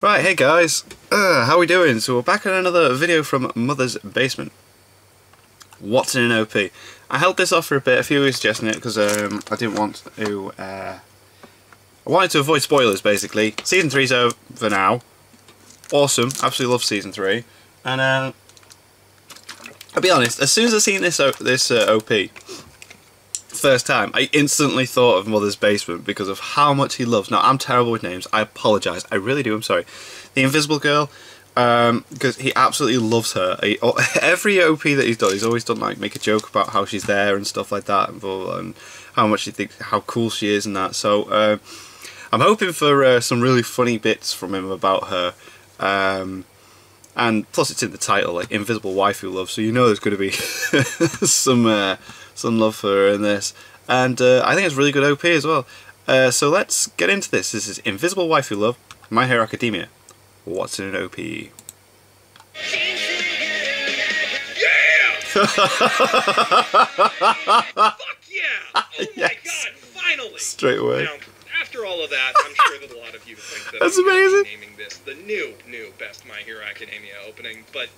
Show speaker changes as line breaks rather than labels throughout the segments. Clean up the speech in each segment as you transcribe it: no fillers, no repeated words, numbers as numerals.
Right, hey guys, how we doing? So we're back on another video from Mother's Basement. What's in an OP? I held this off for a bit, a few weeks suggesting it because I didn't want to, I wanted to avoid spoilers basically. Season 3's over now. Awesome, absolutely love Season 3. And I'll be honest, as soon as I seen this OP, first time, I instantly thought of Mother's Basement because of how much he loves. Now, I'm terrible with names. I apologise. I really do. I'm sorry. The Invisible Girl, because he absolutely loves her. Every OP that he's done, he's always done like make a joke about how she's there and stuff like that, and how much he thinks, how cool she is and that. So I'm hoping for some really funny bits from him about her. And plus, it's in the title, like Invisible Waifu Love, so you know there's going to be some love for her in this, and I think it's really good OP as well. So let's get into this. This is Invisible Waifu Love, My Hero Academia. What's in an OP?
Yeah! Fuck yeah! Oh my
Yes.
god, finally!
Straight away.
Now, after all of that, I'm sure that a lot of you think that
That's
I'm gonna be
amazing.
naming this the new best My Hero Academia opening, but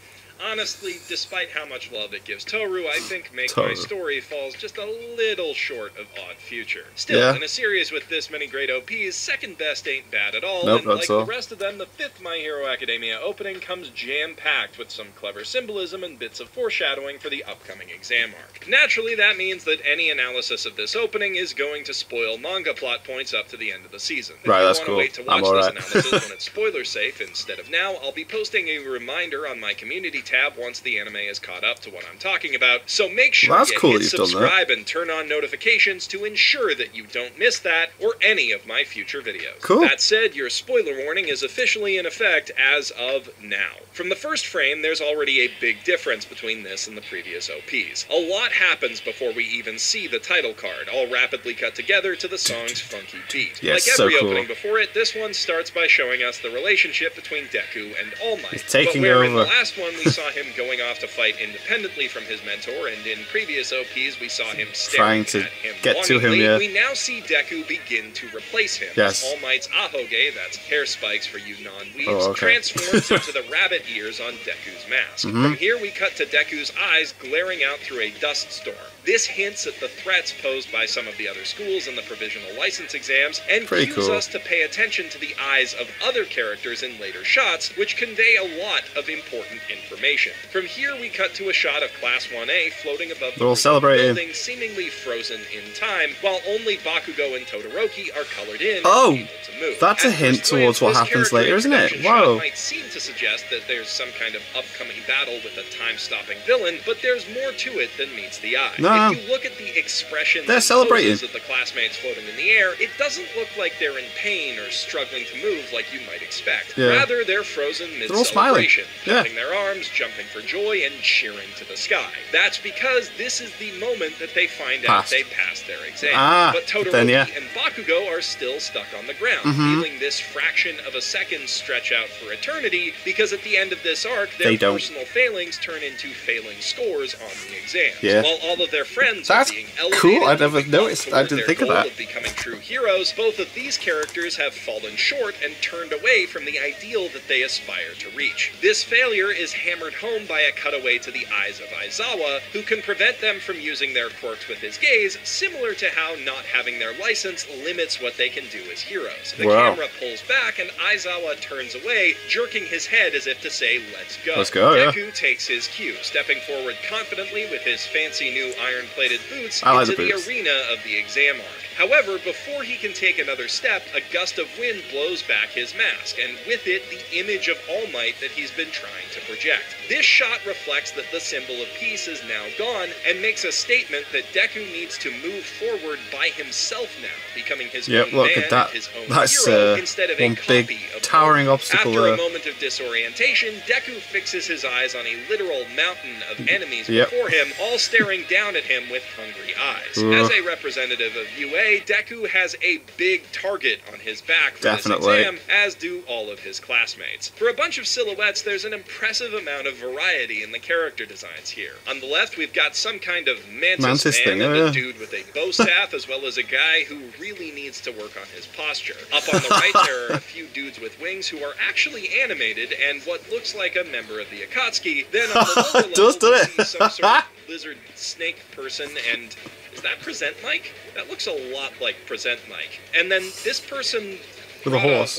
honestly, despite how much love it gives Toru, I think Make My Story falls just a little short of Odd Future. Still,
Yeah.
in a series with this many great OPs, second best ain't bad at all,
Nope,
and
that's
like
all.
the rest of them, the fifth My Hero Academia opening comes jam-packed with some clever symbolism and bits of foreshadowing for the upcoming exam arc. Naturally, that means that any analysis of this opening is going to spoil manga plot points up to the end of the season.
Right, that's
If
cool.
you want to wait to
I'm
watch this
alright.
analysis when it's spoiler safe instead of now, I'll be posting a reminder on my community tab once the anime is caught up to what I'm talking about, so make sure
Well, that's
you
cool
hit
that you've done that.
subscribe and turn on notifications to ensure that you don't miss that or any of my future videos.
Cool.
That said, your spoiler warning is officially in effect as of now. From the first frame, there's already a big difference between this and the previous OPs. A lot happens before we even see the title card, all rapidly cut together to the song's funky beat.
Yes,
like
so
every
cool.
opening before it, this one starts by showing us the relationship between Deku and All Might.
He's taking
but where in
over.
the last one we saw him going off to fight independently from his mentor, and in previous OPs we saw him
Trying
staring
to
at him
get to him,
longingly,
yeah.
we now see Deku begin to replace him.
Yes.
All Might's ahoge, that's hair spikes for you non-weebs,
Oh, okay.
transforms into the rabbit ears on Deku's mask.
Mm-hmm.
From here we cut to Deku's eyes glaring out through a dust storm. This hints at the threats posed by some of the other schools in the provisional license exams, and
Pretty
cues
cool.
us to pay attention to the eyes of other characters in later shots, which convey a lot of important information. From here we cut to a shot of Class 1A floating above the
They're all
roof of the
celebrating.
building, seemingly frozen in time, while only Bakugo and Todoroki are colored in
Oh,
and able to move.
that's a
At
hint
first
towards what
this
happens
character
later, isn't it?
introduction shot
Whoa.
might seem to suggest that there's some kind of upcoming battle with a time-stopping villain, but there's more to it than meets the eye.
No.
If you look at the expressions
They're
and
celebrating.
poses of the classmates floating in the air, it doesn't look like they're in pain or struggling to move like you might expect.
Yeah.
Rather, they're frozen
They're all smiling.
mid-celebration,
Yeah.
clapping their arms, jumping for joy, and cheering to the sky. That's because this is the moment that they find out
Passed.
they passed their exam.
Ah,
but Todoroki
then, yeah.
and Bakugo are still stuck on the ground, feeling this fraction of a second stretch out for eternity, because at the end of this arc, their
They don't.
personal failings turn into failing scores on the exams.
Yeah.
While all of their friends
That's
are being elevated,
cool. I never
moving
noticed.
toward
I didn't
their
think of
goal
that.
of becoming true heroes, both of these characters have fallen short and turned away from the ideal that they aspire to reach. This failure is hammered home by a cutaway to the eyes of Aizawa, who can prevent them from using their quirks with his gaze, similar to how not having their license limits what they can do as heroes. The
Wow.
camera pulls back and Aizawa turns away, jerking his head as if to say, "Let's go."
Let's go, yeah.
Deku takes his cue, stepping forward confidently with his fancy new iron-plated boots
I like
into
the
the
boots.
arena of the exam arc. However, before he can take another step, a gust of wind blows back his mask, and with it, the image of All Might that he's been trying to project. This shot reflects that the symbol of peace is now gone, and makes a statement that Deku needs to move forward by himself now, becoming his
Yep,
own
look
man
at that.
and his own
That's
hero, instead of
one
a copy
big
of
towering
All.
obstacle
After
there.
a moment of disorientation, Deku fixes his eyes on a literal mountain of enemies
Yep.
before him, all staring down at at him with hungry eyes.
Ugh.
As a representative of UA, Deku has a big target on his back for
Definitely.
this exam, as do all of his classmates. For a bunch of silhouettes, there's an impressive amount of variety in the character designs here. On the left, we've got some kind of mantis man
thing,
and a dude with a bow staff, as well as a guy who really needs to work on his posture. Up on the right, there are a few dudes with wings who are actually animated and what looks like a member of the Akatsuki. Then on the lower level, we see some sort of lizard snake person, and is that Present Mike? That looks a lot like Present Mike. And then this person
with a horse.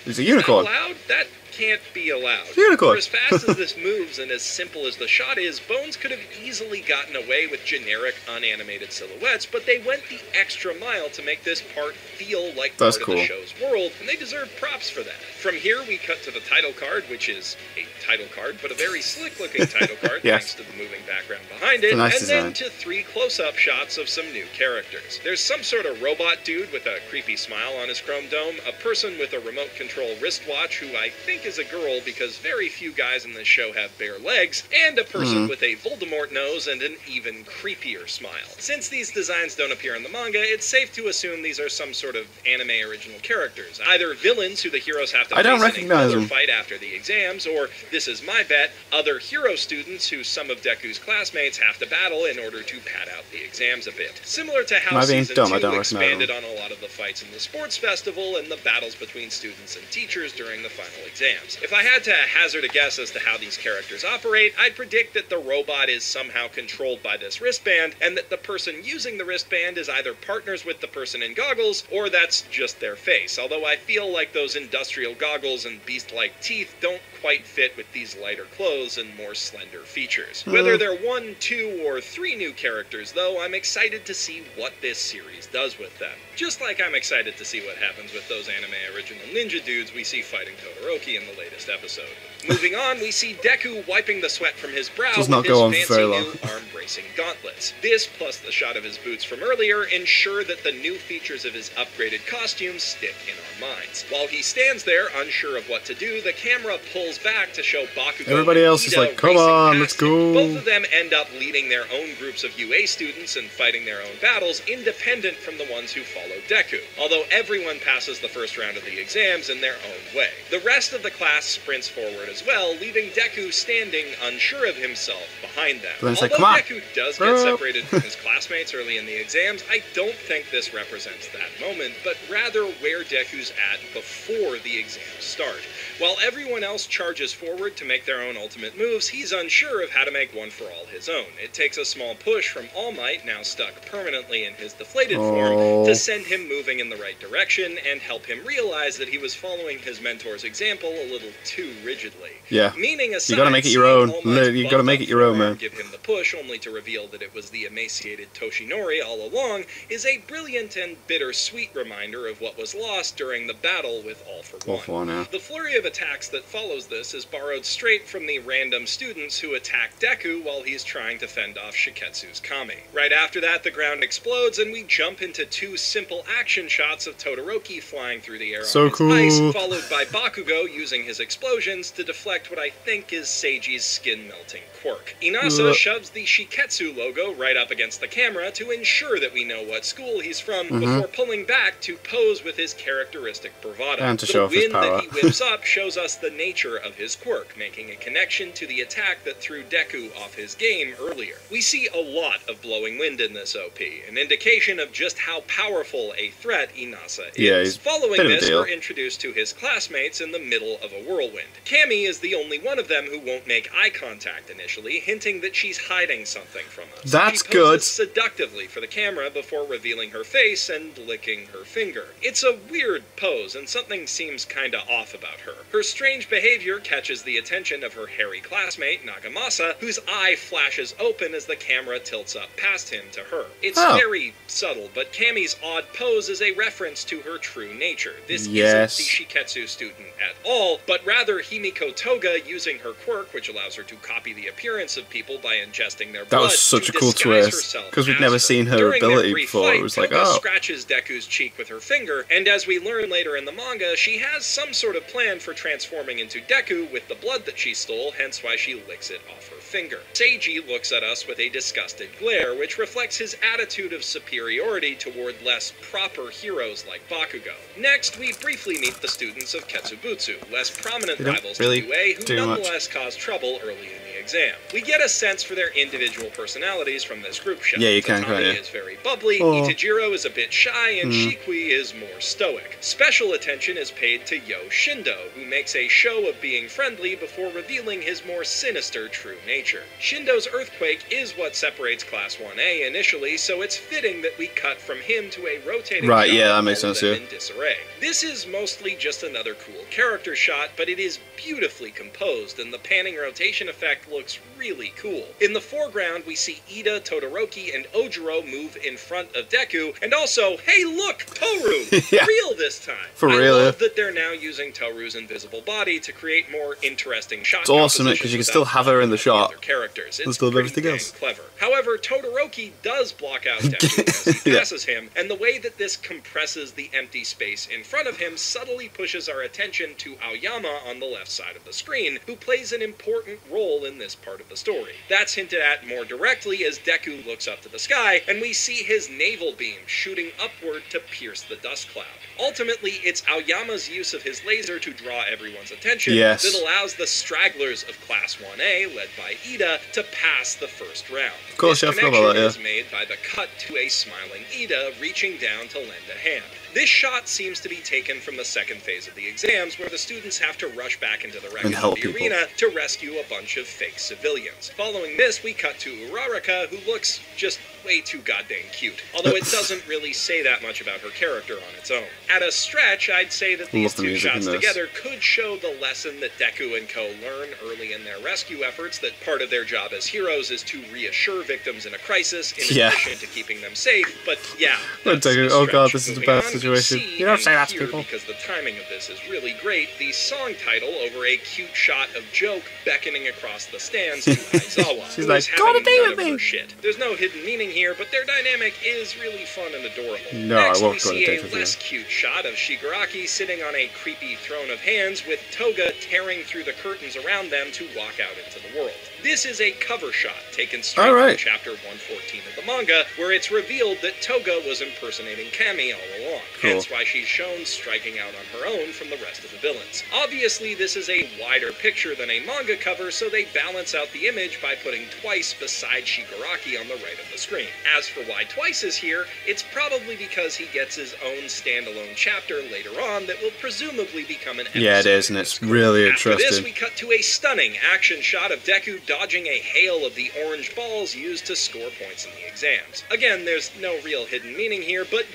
He's a unicorn.
Is that allowed? That can't be allowed.
Unicorn.
For as fast as this moves and as simple as the shot is, Bones could have easily gotten away with generic unanimated silhouettes, but they went the extra mile to make this part feel like part of the show's world, and they deserve props for that. From here, we cut to the title card, which is a title card, but a very slick-looking title card,
yes.
thanks to the moving background behind it,
nice
and
design.
then to 3 close-up shots of some new characters. There's some sort of robot dude with a creepy smile on his chrome dome, a person with a remote control wristwatch who I think is a girl because very few guys in this show have bare legs, and a person with a Voldemort nose and an even creepier smile. Since these designs don't appear in the manga, it's safe to assume these are some sort of anime original characters, either villains who the heroes have to face in a killer fight after the exams, or, this is my bet, other hero students who some of Deku's classmates have to battle in order to pad out the exams a bit. Similar to how Season 2 expanded on a lot of the fights in the sports festival and the battles between students and teachers during the final exams. If I had to hazard a guess as to how these characters operate, I'd predict that the robot is somehow controlled by this wristband, and that the person using the wristband is either partners with the person in goggles, or that's just their face, although I feel like those industrial goggles and beast-like teeth don't quite fit with these lighter clothes and more slender features. Whether they're 1, 2, or 3 new characters, though, I'm excited to see what this series does with them. Just like I'm excited to see what happens with those anime original ninja dudes we see fighting Todoroki in the latest episode. Moving on, we see Deku wiping the sweat from his brow with his fancy new arm-bracing gauntlets. This, plus the shot of his boots from earlier, ensure that the new features of his upgraded costume stick in our minds. While he stands there, unsure of what to do, the camera pulls back to show Bakugo
Everybody else is like, come on, let's go.
Both of them end up leading their own groups of UA students and fighting their own battles, independent from the ones who follow Deku, although everyone passes the first round of the exams in their own way. The rest of the class sprints forward as well, leaving Deku standing, unsure of himself, behind them. Although Deku does get separated from his classmates early in the exams, I don't think this represents that moment, but rather where Deku's at before the exams start. While everyone else charges forward to make their own ultimate moves, he's unsure of how to make one for all his own. It takes a small push from All Might, now stuck permanently in his deflated form, to send him moving in the right direction and help him realize that he was following his mentor's example a little too rigidly.
Yeah,
meaning aside,
you gotta make it your own. You gotta make it your own, man.
Give him the push, only to reveal that it was the emaciated Toshinori all along, is a brilliant and bittersweet reminder of what was lost during the battle with All for One. The flurry of attacks that follows this is borrowed straight from the random students who attack Deku while he's trying to fend off Shiketsu's Kami. Right after that, the ground explodes and we jump into 2 simple action shots of Todoroki flying through the air on his ice, followed by Bakugo using his explosions to deflect what I think is Seiji's skin-melting quirk. Inasa shoves the Shiketsu logo right up against the camera to ensure that we know what school he's from, before pulling back to pose with his characteristic bravado.
And to show off his power.
The wind that he whips up shows us the nature of his quirk, making a connection to the attack that threw Deku off his game earlier. We see a lot of blowing wind in this OP, an indication of just how powerful a threat Inasa is.
Yeah, he's
Following this, we're introduced to his classmates in the middle of a whirlwind. Kami is the only one of them who won't make eye contact initially, hinting that she's hiding something from us.
That's
she
good.
poses seductively for the camera before revealing her face and licking her finger. It's a weird pose, and something seems kinda off about her. Her strange behavior catches the attention of her hairy classmate, Nagamasa, whose eye flashes open as the camera tilts up past him to her. It's very subtle, but Kami's odd pose is a reference to her true nature. This isn't the Shiketsu student at all, but rather Himiko Toga using her quirk, which allows her to copy the appearance of people by ingesting their blood.
That was such a cool twist, because we'd never seen her ability before. It was like,
scratches Deku's cheek with her finger, and as we learn later in the manga, she has some sort of plan for for transforming into Deku with the blood that she stole, hence why she licks it off her finger. Seiji looks at us with a disgusted glare, which reflects his attitude of superiority toward less proper heroes like Bakugo. Next, we briefly meet the students of Ketsubutsu, less prominent rivals to UA, who nonetheless cause trouble early in the exam. We get a sense for their individual personalities from this group shot.
Yeah, you can,
Tatami
can't you?
is very bubbly, Itajiro is a bit shy, and Shikui is more stoic. Special attention is paid to Yo Shindo, who makes a show of being friendly before revealing his more sinister true nature. Shindo's earthquake is what separates Class 1A initially, so it's fitting that we cut from him to a rotating shot
that makes sense, yeah.
in disarray. This is mostly just another cool character shot, but it is beautifully composed, and the panning rotation effect looks really cool. In the foreground, we see Ida, Todoroki, and Ojiro move in front of Deku, and also, hey look, Toru!
Yeah.
Real this time!
For real,
I love that they're now using Toru's invisible body to create more interesting shot
It's awesome, because you can still have her in the shot.
Characters. It's
still
pretty
everything
dang
else.
clever. However, Todoroki does block out Deku as he passes him, and the way that this compresses the empty space in front of him subtly pushes our attention to Aoyama on the left side of the screen, who plays an important role in this part of the story. That's hinted at more directly as Deku looks up to the sky, and we see his navel beam shooting upward to pierce the dust cloud. Ultimately, it's Aoyama's use of his laser to draw everyone's attention that allows the stragglers of Class 1A, led by Ida, to pass the first round.
Of course,
this
I forgot about that, yeah.
is made by the cut to a smiling Ida reaching down to lend a hand. This shot seems to be taken from the second phase of the exams, where the students have to rush back into the wreck of the arena to rescue a bunch of fake civilians. Following this, we cut to Uraraka, who looks just way too goddamn cute, although it doesn't really say that much about her character on its own. At a stretch, I'd say that these two shots together could show the lesson that Deku and Co. learn early in their rescue efforts, that part of their job as heroes is to reassure victims in a crisis, in addition to keeping them safe, but yeah.
Oh god, this is a bad situation.
You don't say that to people. Because the timing of this is really great, the song title over a cute shot of Joke beckoning across the stands to Aizawa.
She's like, go to date with me!
Shit. There's no hidden meaning here, but their dynamic is really fun and adorable.
No,
Next,
I won't
we
go to
see
date
a
with
less cute shot of Shigaraki sitting on a creepy throne of hands with Toga tearing through the curtains around them to walk out into the world. This is a cover shot taken straight from chapter 114 of the manga, where it's revealed that Toga was impersonating Kami all along, hence why she's shown striking out on her own from the rest of the villains. Obviously, this is a wider picture than a manga cover, so they balance out the image by putting Twice beside Shigaraki on the right of the screen. As for why Twice is here, it's probably because he gets his own standalone chapter later on that will presumably become an episode.
Yeah, it is, and it's really interesting.
After this, we cut to a stunning action shot of Deku dodging a hail of the orange balls used to score points in the exams. Again, there's no real hidden meaning here, but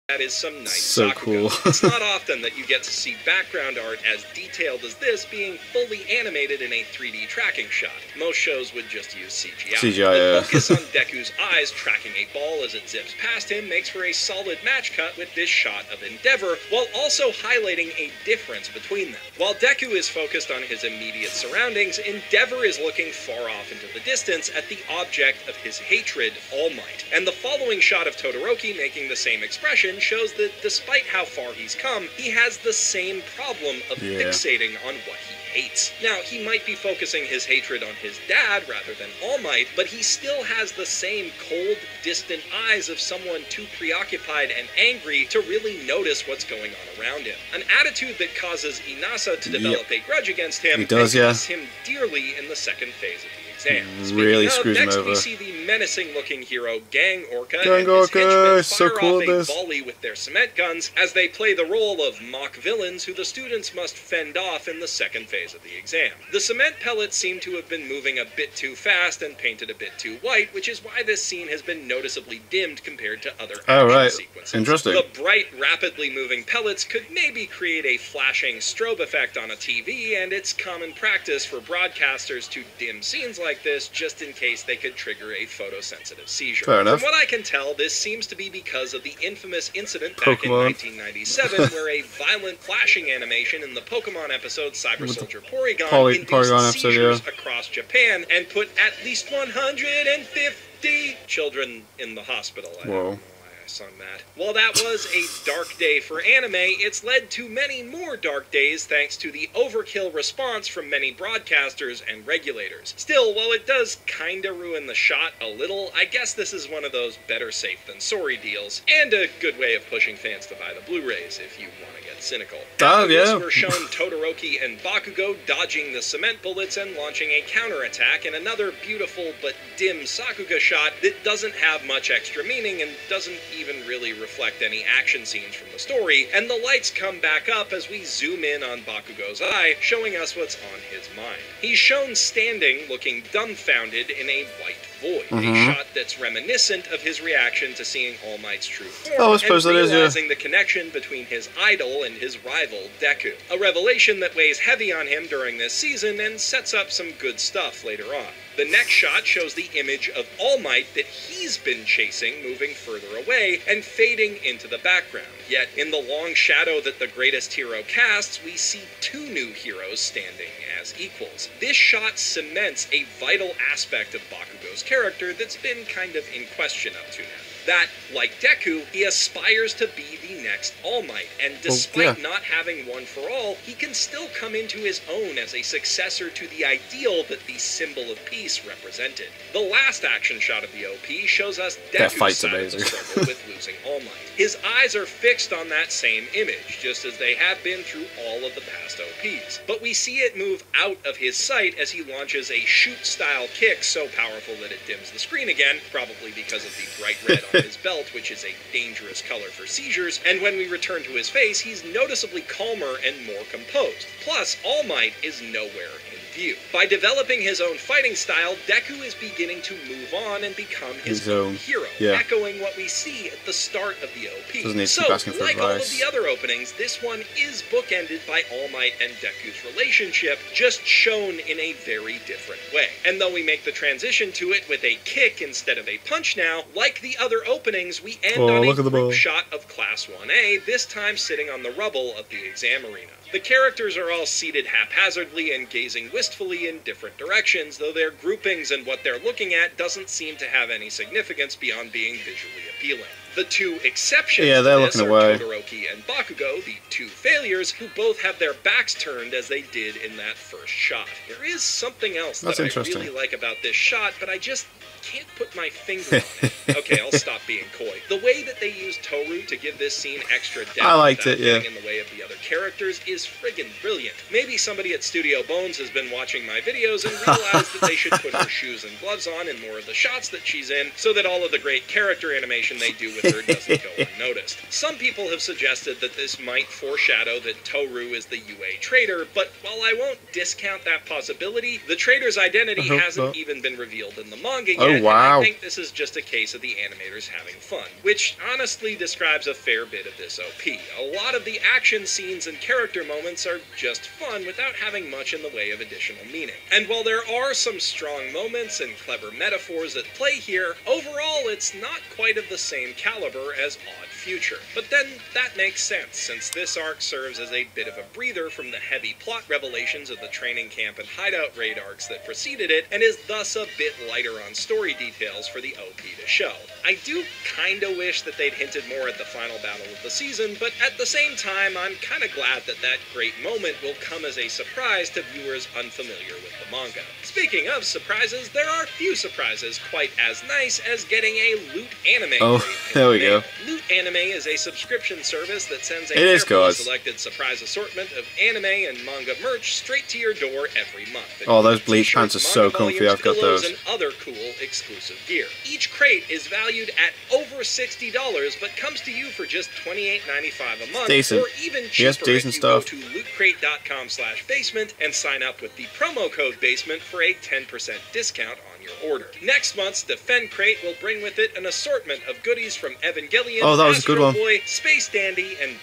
that is some nice Sakuga. It's not often that you get to see background art as detailed as this being fully animated in a 3D tracking shot. Most shows would just use CGI. The focus on Deku's eyes tracking a ball as it zips past him makes for a solid match cut with this shot of Endeavor, while also highlighting a difference between them. While Deku is focused on his immediate surroundings, Endeavor is looking far off into the distance at the object of his hatred, All Might. And the following shot of Todoroki making the same expression shows that despite how far he's come, he has the same problem of fixating on what he hates. Now, he might be focusing his hatred on his dad rather than All Might, but he still has the same cold, distant eyes of someone too preoccupied and angry to really notice what's going on around him. An attitude that causes Inasa to develop a grudge against him and costs him dearly in the second phase of the exam.
Really screws him over.
Next, we see the menacing-looking hero Gang Orca
and his henchmen
fire off a volley with their cement guns as they play the role of mock villains who the students must fend off in the second phase of the exam. The cement pellets seem to have been moving a bit too fast and painted a bit too white, which is why this scene has been noticeably dimmed compared to other action sequences.
Interesting.
The bright, rapidly moving pellets could maybe create a flashing strobe effect on a TV, and it's common practice for broadcasters to dim scenes like this just in case they could trigger a photosensitive seizure.
Fair enough.
From what I can tell, this seems to be because of the infamous incident back in 1997 where a violent flashing animation in the Pokemon episode Cyber Soldier Porygon induced seizures across Japan and put at least 150 children in the hospital. I don't know why I nice on that. While that was a dark day for anime, it's led to many more dark days thanks to the overkill response from many broadcasters and regulators. Still, while it does kinda ruin the shot a little, I guess this is one of those better safe than sorry deals, and a good way of pushing fans to buy the Blu-rays if you want to get cynical. After this, we're shown Todoroki and Bakugo dodging the cement bullets and launching a counterattack in another beautiful but dim Sakuga shot that doesn't have much extra meaning and doesn't even really reflect any action scenes from the story, and the lights come back up as we zoom in on Bakugo's eye, showing us what's on his mind. He's shown standing, looking dumbfounded in a white void, a shot that's reminiscent of his reaction to seeing All Might's true form, and realizing the connection between his idol and his rival, Deku. A revelation that weighs heavy on him during this season and sets up some good stuff later on. The next shot shows the image of All Might that he's been chasing moving further away and fading into the background. Yet, in the long shadow that the greatest hero casts, we see two new heroes standing as equals. This shot cements a vital aspect of Bakugo's character that's been kind of in question up to now. That, like Deku, he aspires to be the next All Might, and despite not having one for all, he can still come into his own as a successor to the ideal that the symbol of peace represented. The last action shot of the OP shows us Deku's side of the struggle with losing All Might. His eyes are fixed on that same image, just as they have been through all of the past OPs. But we see it move out of his sight as he launches a shoot-style kick so powerful that it dims the screen again, probably because of the bright red on his belt, which is a dangerous color for seizures, and when we return to his face, he's noticeably calmer and more composed. Plus, All Might is nowhere in view. By developing his own fighting style, Deku is beginning to move on and become his own hero, echoing what we see at the start of the OP. So, like all of the other openings, this one is bookended by All Might and Deku's relationship, just shown in a very different way. And though we make the transition to it with a kick instead of a punch now, like the other openings, we end on a group shot of Class 1A, this time sitting on the rubble of the exam arena. The characters are all seated haphazardly and gazing wistfully in different directions, though their groupings and what they're looking at doesn't seem to have any significance beyond being visually appealing. The two exceptions to this are Todoroki and Bakugo, the two failures, who both have their backs turned as they did in that first shot. There is something else that I really like about this shot, but I just can't put my finger on it. Okay, I'll stop being coy. The way that they used Toru to give this scene extra depth without getting in the way of the other characters is friggin' brilliant. Maybe somebody at Studio Bones has been watching my videos and realized that they should put her shoes and gloves on in more of the shots that she's in, so that all of the great character animation they do with her doesn't go unnoticed. Some people have suggested that this might foreshadow that Toru is the UA traitor, but while I won't discount that possibility, the traitor's identity hasn't even been revealed in the manga yet. And I think this is just a case of the animators having fun, which honestly describes a fair bit of this OP. A lot of the action scenes and character moments are just fun without having much in the way of additional meaning. And while there are some strong moments and clever metaphors at play here, overall it's not quite of the same caliber as Odd Future. But then that makes sense, since this arc serves as a bit of a breather from the heavy plot revelations of the training camp and hideout raid arcs that preceded it, and is thus a bit lighter on story details for the OP to show. I do kinda wish that they'd hinted more at the final battle of the season, but at the same time, I'm kinda glad that that great moment will come as a surprise to viewers unfamiliar with the manga. Speaking of surprises, there are few surprises quite as nice as getting a Loot Anime.
Oh, there we go.
Loot Anime is a subscription service that sends a carefully selected surprise assortment of anime and manga merch straight to your door every month.
Oh, those bleach pants are so comfy. I've got those.
And other cool exclusive gear. Each crate is valued at over $60, but comes to you for just $28.95 a month,
decent.
Or even cheaper if you go to lootcrate.com/basement and sign up with the promo code BASEMENT for a 10% discount on your order. Next month's Defend Crate will bring with it an assortment of goodies from Evangelion, Astro Boy, Space Dandy, and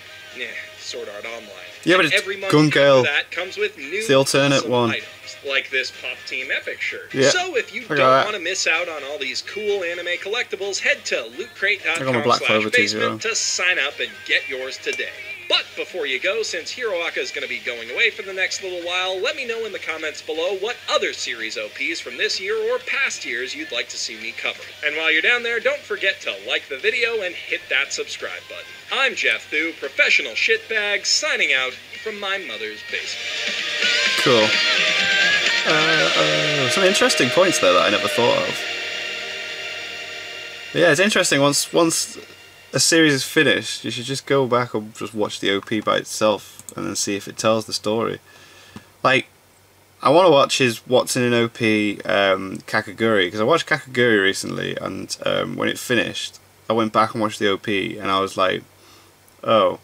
Sword Art Online.
Yeah, but
every
it's Gun Girl.
That comes with new
it's the alternate one.
Items, like this Pop Team Epic shirt.
Yeah.
So if you don't want to miss out on all these cool anime collectibles, head to lootcrate.com/basement to sign up and get yours today. But before you go, since Hiroaka is going to be going away for the next little while, let me know in the comments below what other series OPs from this year or past years you'd like to see me cover. And while you're down there, don't forget to like the video and hit that subscribe button. I'm Jeff Thu, professional shitbag, signing out from my mother's basement.
Cool. Some interesting points there that I never thought of. But yeah, it's interesting. Once a series is finished, you should just go back and just watch the OP by itself and then see if it tells the story. Like, I want to watch his What's in an OP Kakaguri, because I watched Kakaguri recently, and when it finished, I went back and watched the OP, and I was like, oh,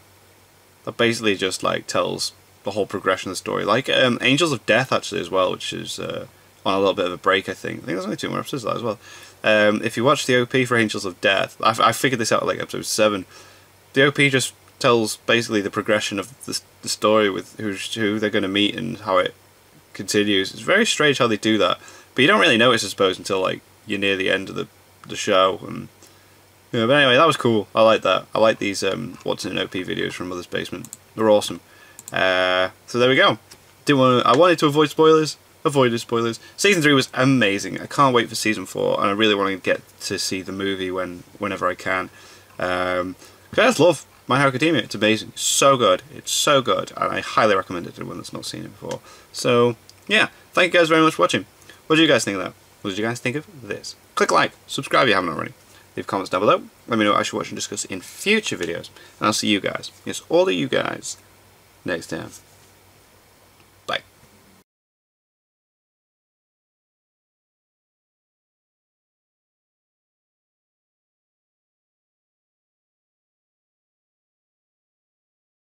that basically just like tells the whole progression of the story. Like Angels of Death actually as well, which is on a little bit of a break, I think. There's only 2 more episodes of that as well. If you watch the OP for Angels of Death, I figured this out at like episode 7. The OP just tells basically the progression of the story with who they're going to meet and how it continues. It's very strange how they do that, but you don't really notice, I suppose, until like you're near the end of the show. And yeah, but anyway, that was cool. I like that. I like these What's in an OP videos from Mother's Basement. They're awesome. So there we go. I wanted to avoid spoilers. Avoided spoilers. Season 3 was amazing. I can't wait for Season 4, and I really want to get to see the movie whenever I can. I just love My Hero Academia. It's amazing. It's so good. It's so good, and I highly recommend it to anyone that's not seen it before. So, yeah. Thank you guys very much for watching. What did you guys think of that? What did you guys think of this? Click like, subscribe if you haven't already. Leave comments down below. Let me know what I should watch and discuss in future videos. And I'll see you guys, yes, all of you guys, next time.